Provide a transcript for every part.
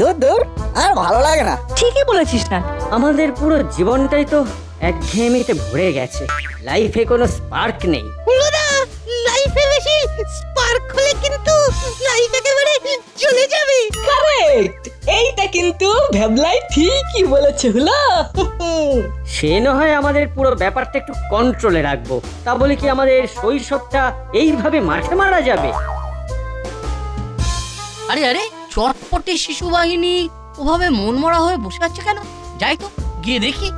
দূর দূর, আর ভালো লাগে না। ঠিকই বলেছিস না। আমাদের পুরো জীবনটাই তো একঘেয়েমিতে ভরে গেছে, লাইফে কোনো স্পার্ক নেই। হুলোদা, লাইফে বেশি স্পার্ক হলে কিন্তু লাইফ একেবারে চলে যাবে। কারেক্ট, এইটা কিন্তু ভেবলাই ঠিকই বলেছে হলো। সে না হয় আমাদের পুরো ব্যাপারটা একটু কন্ট্রোলে রাখবো, তা বলে কি আমাদের শৈশবটা এইভাবে মাঠে মারা যাবে? আরে আরে, চটপটে শিশু বাহিনী ওভাবে মনমরা হয়ে বসে আছে কেন? যাই তো গিয়ে দেখি।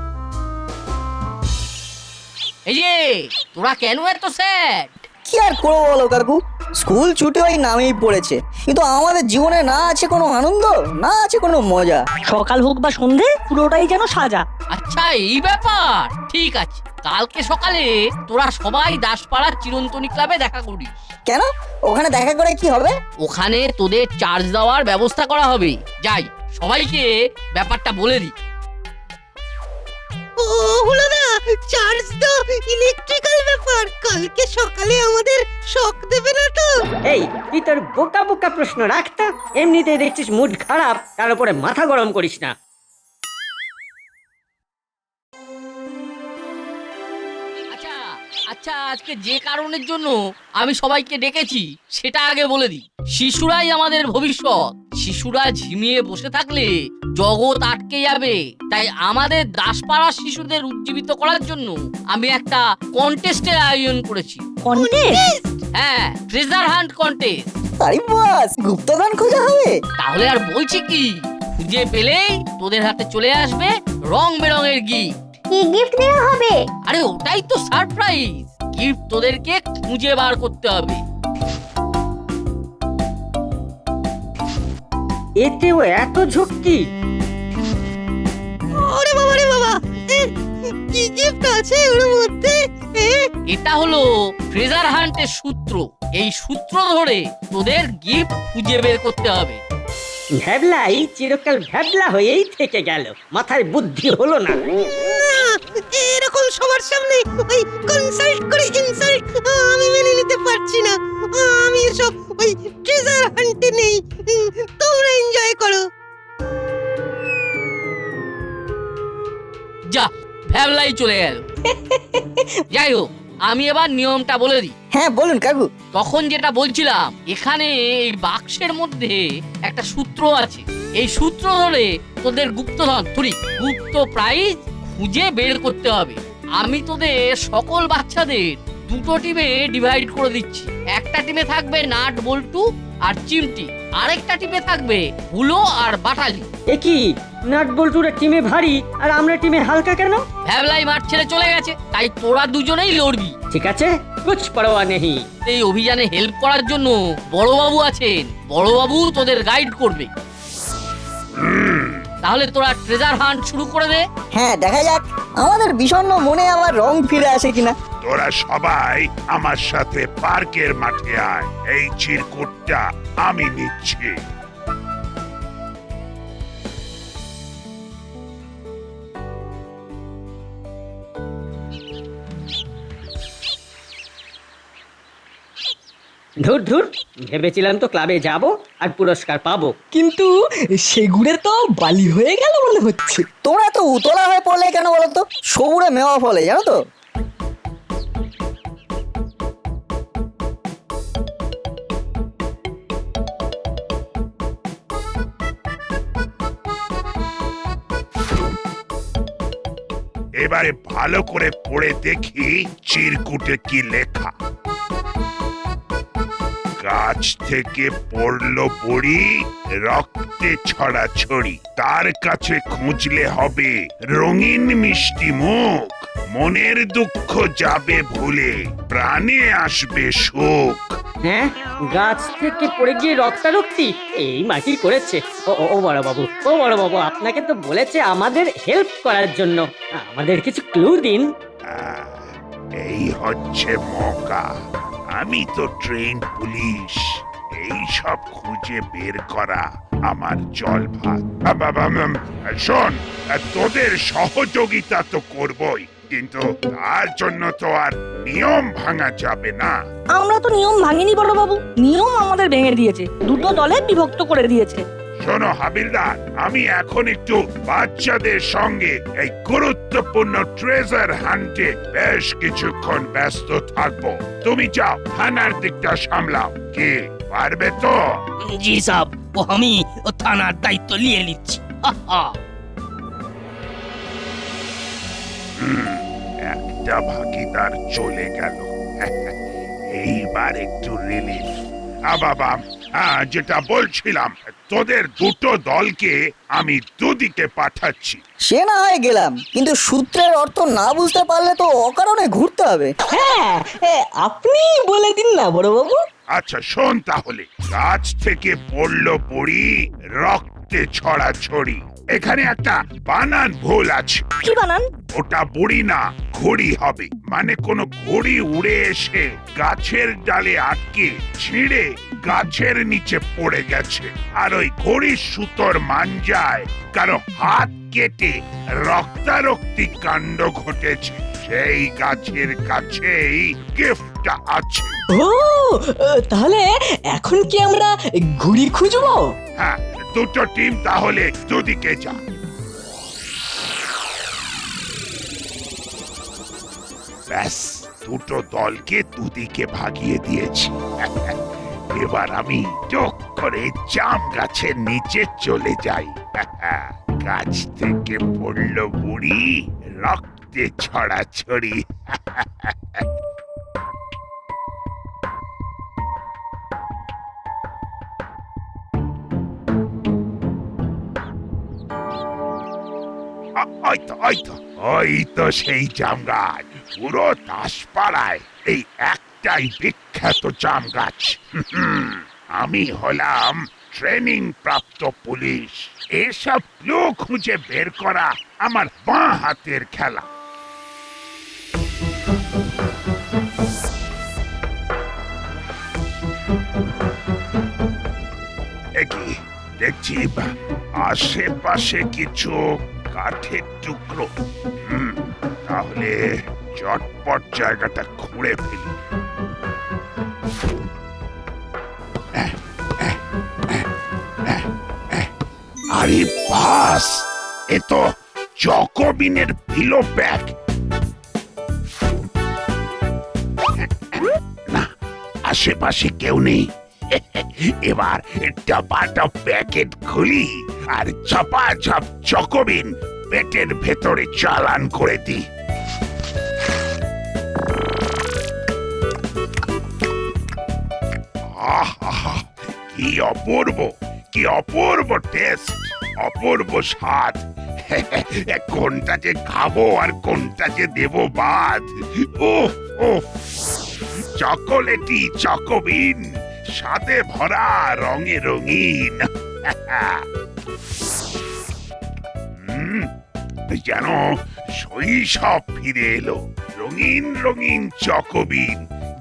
এই যে তোরা কেন এত স্যাড? কি আর করবো বলো কাকু, স্কুল ছুটি ওই নামেই পড়েছে, কিন্তু আমাদের জীবনে না আছে কোনো আনন্দ, না আছে কোনো মজা। সকাল হোক বা সন্ধে পুরোটাই যেন সাজা। আচ্ছা এই ব্যাপার, ঠিক আছে। কালকে সকালে তোরা সবাই দাসপাড়ার চিরন্তনী ক্লাবে দেখা করিস। কেন, ওখানে দেখা করে কি হবে? ওখানে তোদের চার্জ দেওয়ার ব্যবস্থা করা হবে। যাই, সবাইকে ব্যাপারটা বলে দিই। ও হুলোদা, চার্জ তো ইলেকট্রিক্যাল ব্যাপার, কালকে সকালে আমাদের শক দেবে না তো? এই তুই তোর বোকা বোকা প্রশ্ন রাখতা, এমনিতেই দেখছিস মুড খারাপ, তার উপরে মাথা গরম করিস না। আচ্ছা আচ্ছা, আজকে যে কারণের জন্য আমি সবাইকে ডেকেছি সেটা আগে বলে দিই। শিশুরাই আমাদের ভবিষ্যৎ। শিশুরা ঝিমিয়ে বসে থাকলে জগৎ আটকে যাবে। তাই আমাদের দাসপাড়ার শিশুদের উজ্জীবিত করার জন্য আমি একটা কন্টেস্টের আয়োজন করেছি। কন্টেস্ট? হ্যাঁ, ট্রেজার হান্ট কন্টেস্ট। আরে বাস, গুপ্তধন খোঁজা হবে? তাহলে আর বলছি কি, খুঁজে পেলেই তোদের হাতে চলে আসবে রং বেরঙের গিফট। কি গিফট দেওয়া হবে? আরে ওটাই তো সারপ্রাইজ। গিফট তোদেরকে খুঁজে বার করতে হবে। এতেও এত ঝক্কি? ওরে বাবা রে বাবা, কি গিফট আছে ওর মধ্যে? এটা হলো ট্রেজার হান্টের সূত্র। এই সূত্র ধরে তোদের গিফট খুঁজে বের করতে হবে। ভ্যাবলাই চিরকাল ভ্যাবলা হয়েই থেকে গেল, মাথায় বুদ্ধি হলো না। এরকম সবার সামনে ওই কনসাল্ট করে ইনসাল্ট আমি মেনে নিতে পারছি না। আমি এসব ওই ট্রেজার হান্টে নেই, তোমরা এনজয় করো। যা, ভ্যাবলাই চলে গেল। যাই হোক, আমি এবার নিয়মটা বলে দিই। হ্যাঁ বলুন কাকু। তখন যেটা বলছিলাম, এখানে এই বাক্সের মধ্যে একটা সূত্র আছে। এই সূত্র ধরে তোদের গুপ্তধন গুপ্ত প্রাইজ খুঁজে বের করতে হবে। আমি তোদের সকল বাচ্চাদের দুটো টিমে ডিভাইড করে দিচ্ছি। একটা টিমে থাকবে নাট বল্টু আর চিমটি, আরেকটা টিমে থাকবে হুলো আর বাটালি। এ কি, নাট বল্টুরা টিমে ভারী আর আমরা টিমে হালকা কেন? ভ্যাবলাই মাঠ ছেড়ে চলে গেছে, তাই তোরা দুজনেই লড়বি। ঠিক আছে, কুছ পরোয়া নেই। এই অভিযানে হেল্প করার জন্য বড়বাবু আছেন। বড়বাবু তোদের গাইড করবে। তাহলে তোরা ট্রেজার হান্ট শুরু করে দে। হ্যাঁ দেখা যাক, আমাদের বিষণ্ণ মনে আবার রং ফিরে আসে কিনা। তোরা সবাই আমার সাথে পার্কের মাঠে আয়, এই চিরকুটটা আমি নিচ্ছি। ধুর ধুর, ভেবেছিলাম তো ক্লাবে যাব আর পুরস্কার পাবো। কিন্তু সেগুড়ে তো বালি হয়ে গেল মনে হচ্ছে। তোমরা তো উতলা হয়ে পড়লে কেন বলো তো? সবুরে মেওয়া ফলে, জানো তো? এবারে ভালো করে পড়ে দেখি চিরকুটে কি লেখা। গাছ থেকে পড়লো বড়ি, রক্তে ছড়াছড়ি, তার কাছে খুঁজলে হবে রঙিন মিষ্টি মুখ। মনের দুঃখ যাবে ভুলে, প্রাণে আসবে সুখ। হ্যাঁ, গাছ থেকে পড়ে গিয়ে রক্তারক্তি, এই মাটির করেছে। ও বড় বাবু, ও বড় বাবু, আপনাকে তো বলেছে আমাদের হেল্প করার জন্য। আমাদের কিছু ক্লু দিন। এই হচ্ছে মৌকা। আমি তো ট্রেন পুলিশ, এই সব খুঁজে বের করা আমার জল ভাত। শোন, তোদের সহযোগিতা তো করবই, কিন্তু তার জন্য তো আর নিয়ম ভাঙা যাবে না। আমরা তো নিয়ম ভাঙিনি বড় বাবু, নিয়ম আমাদের ভেঙে দিয়েছে, দুটো দলে বিভক্ত করে দিয়েছে। শোনো হাবিলদার, আমি এখন একটু বাচ্চাদের সঙ্গে এই গুরুত্বপূর্ণ ট্রেজার হান্টে বেশ কিছুক্ষণ ব্যস্ত থাকবো। তুমি যাও থানার দিকটা সামলাও। কি পারবে তো? জি সাহেব, আমি থানার দায়িত্ব নিয়ে নিচ্ছি। একটা ভাগিদার চলে গেল। এইবার একটু রিলিফ। বাবা, যেটা বলছিলাম, তোদের দুটো দলকে আমি দুদিকে পাঠাচ্ছি। সে না হয় গেলাম, কিন্তু সূত্রের অর্থ না বুঝতে পারলে তো অকারণে ঘুরতে হবে। হ্যাঁ, আপনি বলে দিন না বড়বাবু। আচ্ছা শোন তাহলে, গাছ থেকে পড়লো বড়ি, রক্তে ছড়াছড়ি। এখানে একটা বানান ভুল আছে। কি বানান? ওটা বুড়ি না, ঘড়ি হবে। মানে কোন ঘড়ি উড়ে এসে গাছের ডালে আটকে ছিঁড়ে গাছের নিচে পড়ে গেছে, আর ওই ঘড়ির সুতোর মাঞ্জায় কারো হাত কেটে রক্তারক্তি কাণ্ড ঘটেছে। সেই গাছের কাছেই গিফটটা আছে। ও, তাহলে এখন কি আমরা ঘুড়ি খুঁজবো? হ্যাঁ, দুটো টিম তাহলে দুদিকে যা। ব্যাস, দুটো দলকে দুদিকে ভাগিয়ে দিয়েছি। এবার আমি টক করে জাম গাছের নিচে চলে যাই। গাছ থেকে পড়লো বুড়ি, রক্তে ছড়াছড়ি। ওই তো সেই জাম গাছ। পুরো দাসপাড়ায় এই একটাই বিখ্যাত জাম গাছ। আমি হলাম ট্রেনিং প্রাপ্ত পুলিশ। এসব ক্লু খুঁজে বের করা আমার বাঁ হাতের খেলা। একই দেখছি আশেপাশে কিছু কাঠের টুকরো। তাহলে চটপট জায়গাটা খুঁড়ে ফেলি। আরে বাস, এ তো জকবিনের পিলো ব্যাগ। না, আশেপাশে কেউ নেই। এবার ডাবাটা প্যাকেট খুলি আর ঝপাঝপ জকবিন পেটের ভেতরে চালান করে দিই। আহা, কি অপূর্ব, কি অপূর্ব টেস্ট, অপূর্ব স্বাদ। কোনটা যে খাবো আর কোনটা যে দেবো বাদ। উফ উফ, চকোলেটি চকোবিন, স্বাদে ভরা, রঙে রঙিন। যেন শৈশব ফিরে এলো। রঙিন রঙিন চকোবিন,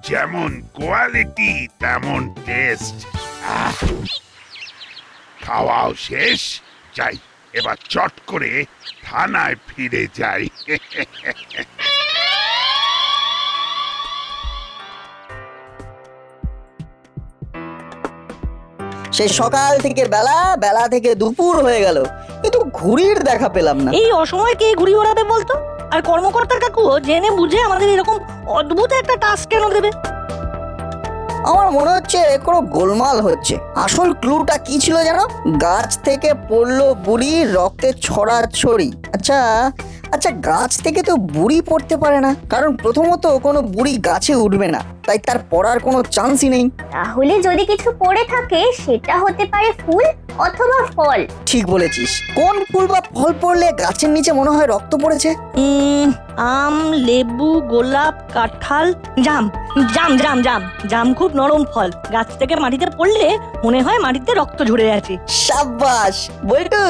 যেমন কোয়ালিটি তেমন টেস্ট। খাওয়াও শেষ, যাই এবার চট করে থানায় ফিরে যাই। সে সকাল থেকে বেলা, বেলা থেকে দুপুর হয়ে গেল, কিন্তু ঘুড়ির দেখা পেলাম না। এই অসময়ে কে ঘুড়ি ওড়াবে বলতো? আর কর্মকর্তা কাকুও জেনে বুঝে আমাদের এরকম অদ্ভুত একটা টাস্ক কেন দেবে? আমার মনে হচ্ছে কোনো গোলমাল হচ্ছে। আসল ক্লুটা কি ছিল জানো? গাছ থেকে পড়লো বুড়ি, রক্তে ছড়াছড়ি। আচ্ছা আচ্ছা, গাছ থেকে তো বুড়ি পড়তে পারে না, কারণ প্রথমত কোনো বুড়ি গাছে উঠবে না, তাই তার পড়ার কোনো চান্সই নেই। তাহলে যদি কিছু পড়ে থাকে সেটা হতে পারে ফুল অথবা ফল। ঠিক বলেছিস। কোন ফুল বা ফল পড়লে গাছের নিচে মনে হয় রক্ত পড়েছে? আম, লেবু, গোলাপ, কাঁঠাল, জাম। জাম জাম জাম জাম খুব নরম ফল, গাছ থেকে মাটিতে পড়লে মনে হয় মাটিতে রক্ত ঝরে আছে। সাব্বাস বল্টু,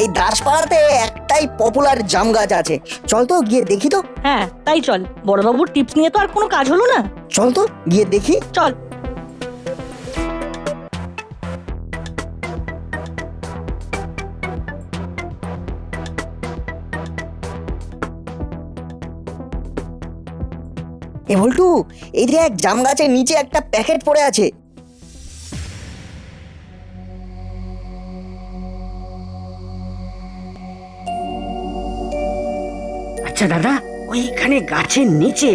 এই দাসপাড়াতে একটাই পপুলার জাম গাছ আছে। চল তো গিয়ে দেখি তো। হ্যাঁ তাই চল, বড়বাবুর টিপস নিয়ে তো আর কোনো কাজ হলো না। চল তো গিয়ে দেখি। চল। এ বল্টু, এই যে এক জাম গাছের নিচে একটা প্যাকেট পড়ে আছে। আচ্ছা দাদা, ওইখানে গাছের নিচে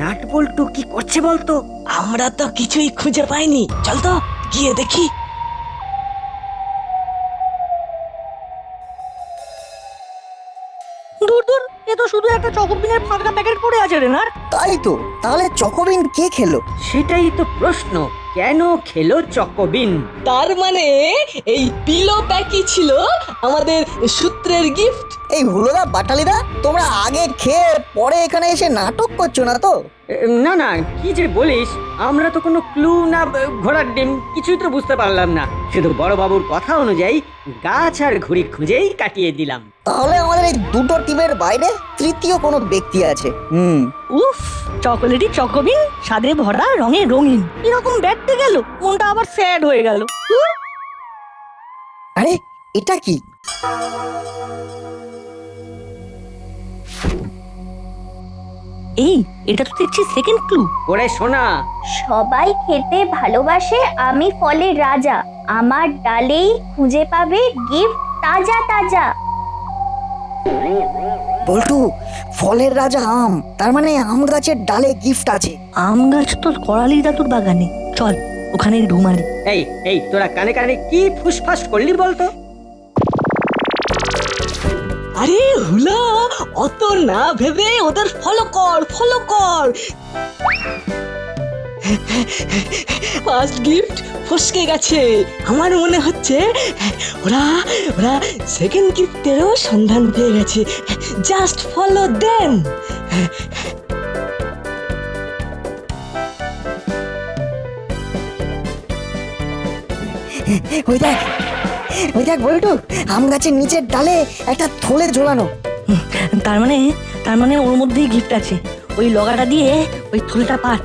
নাট বল্টু কি করছে বলতো? আমরা তো কিছুই খুঁজে পাইনি, চল তো গিয়ে দেখি। দূর দূর, এ তো শুধু একটা চকোবিনের ফাঁকা প্যাকেট পড়ে আছে রে না। তাই তো, তাহলে চকোবিন কে খেলো? সেটাই তো প্রশ্ন, কেন খেলো চকোবিন? তার মানে এই পিলো প্যাকই ছিল আমাদের সূত্রের গিফট। এই হুলোদা বাটালিদা, তোমরা আগে খেয়ে পরে এখানে এসে নাটক করছো না তো? না না, কি যে বলিস, আমরা তো কোনো ক্লু না ঘোড়ার ডিম কিছুই তো বুঝতে পারলাম না। শুধু বড় বাবুর কথা অনুযায়ী গাছ আর ঘুড়ি খুঁজেই কাটিয়ে দিলাম। তাহলে আমাদের এই দুটো টিমের বাইরে তৃতীয় কোনো ব্যক্তি আছে। উফ, চকোলেটি চকোবিন, স্বাদে ভরা, রঙে রঙিন, এরকম ব্যাটতে গেল মনটা আবার স্যাড হয়ে গেল। আরে এটা কি? এই, এটা তো দেখছি সেকেন্ড ক্লু। ওরে শোনা, সবাই খেতে ভালোবাসে, আমি ফলের রাজা, আমার ডালেই খুঁজে পাবে গিফট তাজা তাজা। বল্টু, ফলের রাজা আম, তার মানে আম গাছের ডালে গিফট আছে। আম গাছ তো করালি দাদুর বাগানে, চল ওখানে ঢুমারি। এই এই তোরা কানে কানে কি ফুসফাস করলি বলতো? আরে হুলা, অত না ভেবে ওদের ফলো কর, ফলো কর। ফার্স্ট গিফট ফসকে গেছে। আমার মনে হচ্ছে ওরা ওরা সেকেন্ড গিফটেরও সন্ধান পেয়ে গেছে। Just follow them. ওই দেখ, ওই দেখ বল্টু, আম গাছের নিচের ডালে একটা থলে ঝোলানো। তার মানে ওর মধ্যেই গিফট আছে। ওই লগাটা দিয়ে ওই থলটা পার।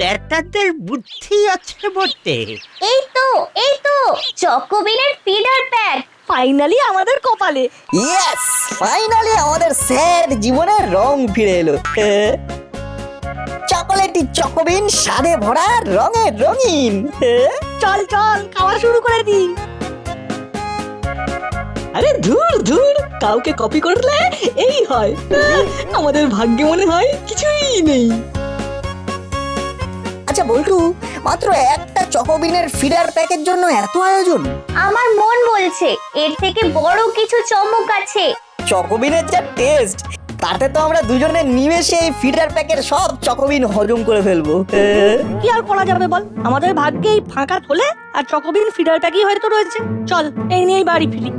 বেটাদের বুদ্ধি আছে বটে। এই তো চকোবিনের ফিডার প্যাক। ফাইনালি আমাদের কপালে। ইয়েস, ফাইনালি আমাদের স্যাড জীবনের রং ফিরে এলো। চকোলেটি চকোবিন, স্বাদে ভরা, রঙে রঙিন। চল চল, খাওয়া শুরু করে দি। আরে ধুর ধুর, কাউকে কপি করলে এই হয়। আমাদের ভাগ্যে মনে হয় কিছুই নেই। আচ্ছা বল্টু, মাত্র একটা চকোবিনের ফিডার প্যাকের জন্য এত আয়োজন? আমার মন বলছে এর থেকে বড় কিছু চমক আছে। চকোবিনের যা টেস্ট, তাতে তো আমরা দুজনে নিমেষে এই ফিডার প্যাকের সব চকোবিন হজম করে ফেলবো। কি আর করা যাবে বল, আমাদের ভাগ্যে এই ফাঁকা থলে আর চকোবিন ফিডার প্যাকই হয়তো রয়েছে। চল এই নিয়েই বাড়ি ফিরি।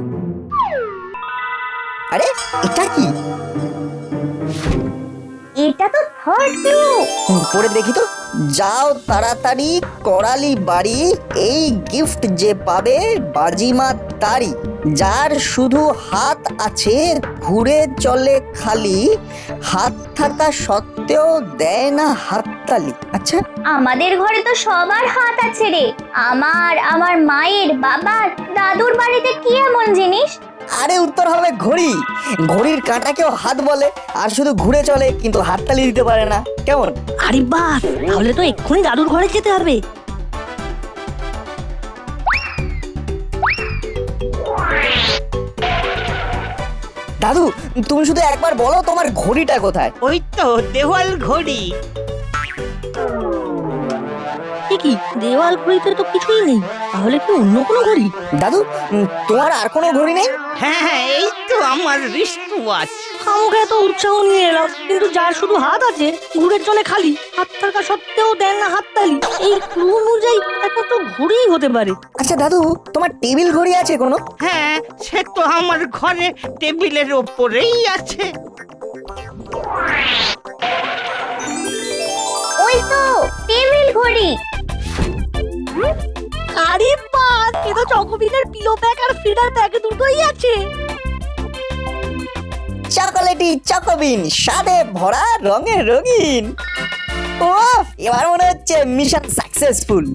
আরে এটা কি? এটা তো থার্ড ক্লু। পড়ে দেখি তো। যাও তাড়াতাড়ি করালি বাড়ি, এই গিফট যে পাবে বাজিমাত তারি, যার শুধু হাত আছে ঘুরে চলে খালি, হাত থাকা সত্ত্বেও দেয় না হাততালি। আচ্ছা, আমাদের ঘরে তো সবার হাত আছে রে। আমার মায়ের, বাবার, দাদুর বাড়িতে কি এমন জিনিস? আরে উত্তর হবে ঘড়ি। ঘড়ির কাঁটাকেও হাত বলে, আর শুধু ঘুরে চলে কিন্তু হাততালি দিতে পারে না। কেমন? আরে বাস, তাহলে তো এক্ষুনি দাদুর ঘরে যেতে হবে। দাদু, তুমি শুধু একবার বলো তোমার ঘড়িটা কোথায়? ওই তো দেওয়াল ঘড়ি। কি দেওয়াল ঘড়িতে তো কিছুই নেই, তাহলে কি অন্য কোনো ঘড়ি? দাদু, তোমার আর কোনো ঘড়ি নেই? হ্যাঁ, এই তো আমার রিস্ট ওয়াচ। আমাকে এত উৎসাহ নিয়ে এলাম, কিন্তু যার শুধু হাত আছে ঘুরে চলে খালি, হাত থাকা সত্ত্বেও দেন না হাততালি, এই ক্লু অনুযায়ী একমাত্র ঘড়িই হতে পারে। আচ্ছা দাদু, তোমার টেবিল ঘড়ি আছে কোনো? হ্যাঁ, সে তো আমার ঘরে টেবিলের ওপরেই আছে। ওই তো টেবিল ঘড়ি। আরে বাস, এ তো চকোবিনের পিলো প্যাক আর ফিডার প্যাক দুটোই আছে। চকোলেটি চকোবিন, স্বাদে ভরা, রঙে রঙিন। ওফ, এবার মনে হচ্ছে মিশন সাকসেসফুল।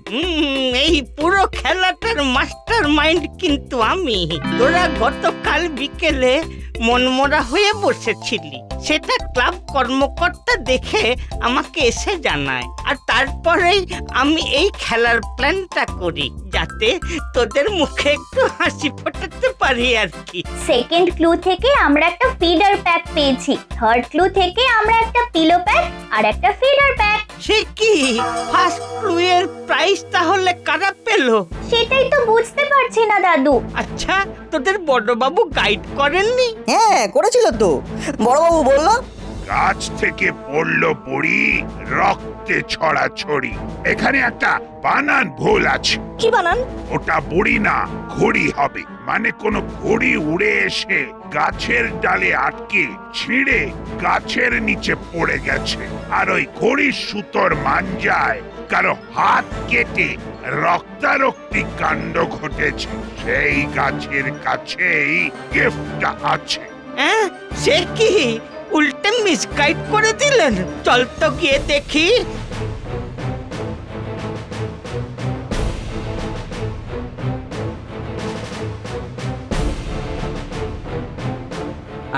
এই পুরো খেলাটার মাস্টার মাইন্ড কিন্তু আমি। তোরা গতকাল বিকেলে মনমরা হয়ে বসেছিলি, সেটা ক্লাব কর্মকর্তা দেখে আমাকে এসে জানায়, আর তারপরেই আমি এই খেলার প্ল্যানটা করি, যাতে তোদের মুখে একটু হাসি ফোটাতে পারি আর কি। সেকেন্ড ক্লু থেকে আমরা একটা ফিডার প্যাক পেয়েছি, থার্ড ক্লু থেকে আমরা একটা পিলো প্যাক আর একটা ফিডার প্যাক। সে কি ফার্স্ট ক্লু এর প্রাইস তাহলে কারা পেলো? সেটাই তো বুঝতে পারছি না দাদু। আচ্ছা, তোদের বড়বাবু গাইড করেননি? হ্যাঁ করেছিল তো, বড়বাবু বললো গাছ থেকে পড়লো বড়ি, রক্তে ছড়াছড়ি। এখানে একটা বানান ভুল আছে। কি বানান? ওটা বড়ি না, ঘড়ি হবে। মানে কোনো ঘড়ি উড়ে এসে গাছের ডালে আটকে ছিঁড়ে গাছের নিচে পড়ে গেছে, আর ওই ঘড়ির সুতোর মাঞ্জায় কারো হাত কেটে রক্তারক্তি কাণ্ড ঘটেছে। সেই গাছের কাছেই গিফটটা আছে। হ্যাঁ, সে কি উল্টে মিসগাইড করে দিলেন? চল তো গিয়ে দেখি।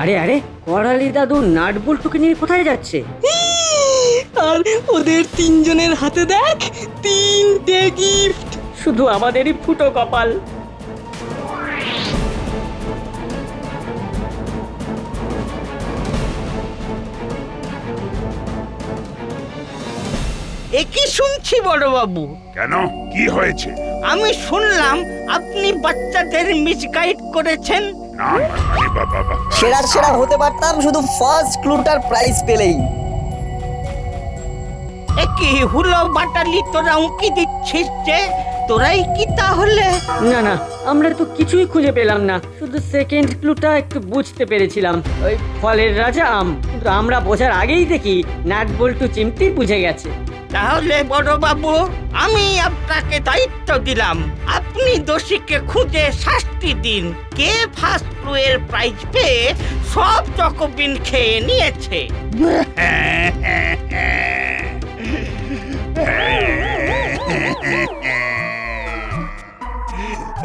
আরে আরে, করালি দাদু নাট বল্টুকে নিয়ে কোথায় যাচ্ছে? আর ওদের তিনজনের হাতে দেখ 3টে গিফট। শুধু আমাদেরই ফুটো কপাল। এ কি শুনছি বড়বাবু? কেন, কি হয়েছে? আমি শুনলাম আপনি বাচ্চাদের মিসগাইড করেছেন। না মানে বাবা, সেরা হতে পারতাম শুধু ফার্স্ট ক্লুটার প্রাইজ পেলেই। এ কি হুলো বাটালি তোরা উঁকি দিচ্ছিস যে? তোরাই কি তাহলে? না না, আমরা তো কিছুই খুঁজে পেলাম না, শুধু সেকেন্ড ক্লুটা একটু বুঝতে পেরেছিলাম, ওই ফলের রাজা আম। কিন্তু আমরা বোঝার আগেই দেখি নাট বল্টু চিমটি বুঝে গেছে। তাহলে বড়বাবু, আমি আপনাকে দায়িত্ব দিলাম, আপনি দোষীকে খুঁজে শাস্তি দিন। কে ফার্স্ট ক্লু এর প্রাইজ পেয়ে সব চকোবিন খেয়ে নিয়েছে?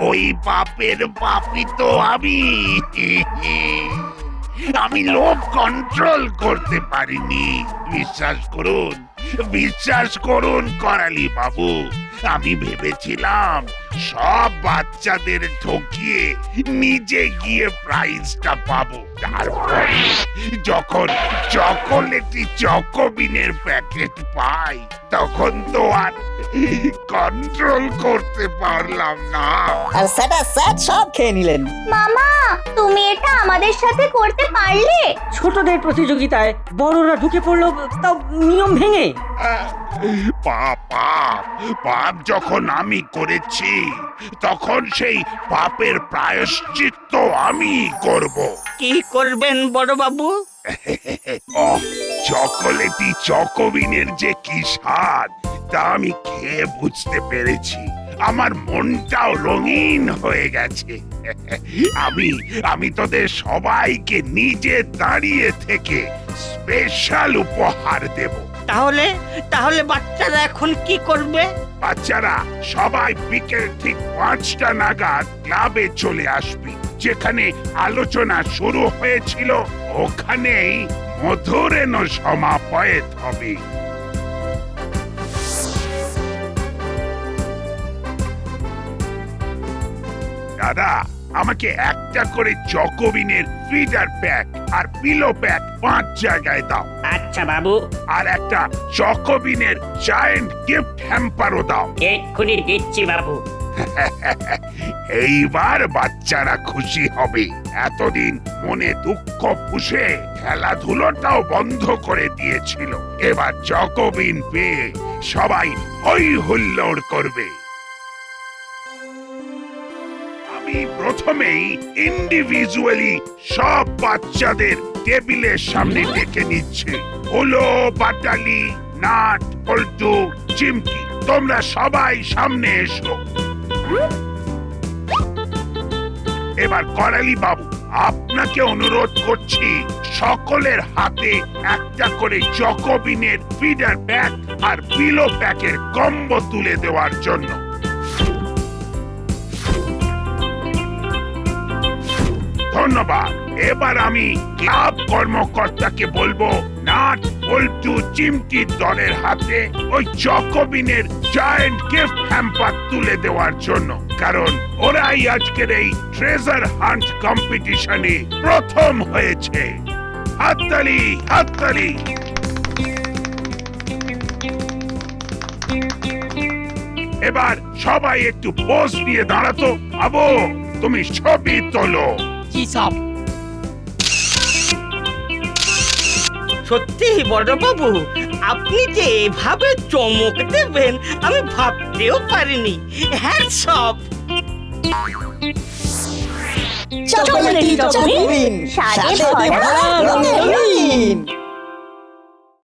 ওই বাপের বাপি তো আমি। আমি লোভ কন্ট্রোল করতে পারিনি। বিশ্বাস করুন করালি বাবু, আমি ভেবেছিলাম সব বাচ্চাদের ঠকিয়ে নিজে গিয়ে প্রাইজটা পাবো। তারপরে যখন চকোলেটি চকোবিনের প্যাকেট পাই, তখন তো আর কন্ট্রোল করতে পারলাম না। আর সেটা সব খেয়ে নিলেন। মামা, তুমি এটা আমাদের সাথে করতে পারলে? ছোটদের প্রতিযোগিতায় বড়রা ঢুকে পড়লো, তাও নিয়ম ভেঙে। পাপ যখন আমি করেছি, তখন সেই পাপের প্রায়শ্চিত্ত আমি করব। কি করবেন বড়বাবু? চকোলেটি চকোবিনের যে কি স্বাদ, তা আমি খেয়ে বুঝতে পেরেছি। আমার মনটাও রঙিন হয়ে গেছে। আমি তোদের সবাইকে নিজে দাঁড়িয়ে থেকে স্পেশাল উপহার দেব। তাহলে বাচ্চারা এখন কি করবে? বাচ্চারা সবাই বিকেল ঠিক 5টা নাগাদ ক্লাবে চলে আসবি। যেখানে আলোচনা শুরু হয়েছিল, ওখানেই মধুরেণ সমাপয়েত হবে। দাদা, আমাকে একটা করে চকোবিনের ফিডার প্যাক আর পিলো প্যাক 5 জায়গায় দাও। আচ্ছা বাবু। আর একটা চকোবিনের জায়ান্ট গিফট হ্যাম্পারও দাও। এক্ষুনি দিচ্ছি বাবু। এইবার বাচ্চারা খুশি হবে। এতদিন মনে দুঃখ পুষে খেলাধুলোটাও বন্ধ করে দিয়েছিল। এবার চকোবিন পেয়ে সবাই হই হুল্লোড় করবে। আমি প্রথমেই ইন্ডিভিজুয়ালি সব বাচ্চাদের টেবিলের সামনে ডেকে নিচ্ছি। হলো বাটালি, নাট, পল্টু, চিমটি, তোমরা সবাই সামনে এসো। এবার করালি বাবু, আপনাকে অনুরোধ করছি সকলের হাতে একটা করে চকোবিনের ফিডার প্যাক আর পিলো প্যাকের কম্বো তুলে দেওয়ার জন্য। ধন্যবাদ। এবার আমি ক্লাব কর্মকর্তাকে বলবো নাট বল্টু চিমটির দলের হাতে ওই চকোবিনের জায়ান্ট গিফট হ্যাম্পার তুলে দেওয়ার জন্য, কারণ ওরাই আজকের এই ট্রেজার হান্ট কম্পিটিশনে প্রথম হয়েছে। হাততালি, হাততালি। এবার সবাই একটু পোজ নিয়ে দাঁড়াতো। আবু, তুমি ছবি তোলো। কি সব? সত্যি বড়বাবু, আপনি যে এভাবে চমক দেবেন আমি ভাবতেও পারিনি। Hats off. চকোলেটি চকোবিন, স্বাদে স্বাদে ভরা ভরা রঙে রঙিন।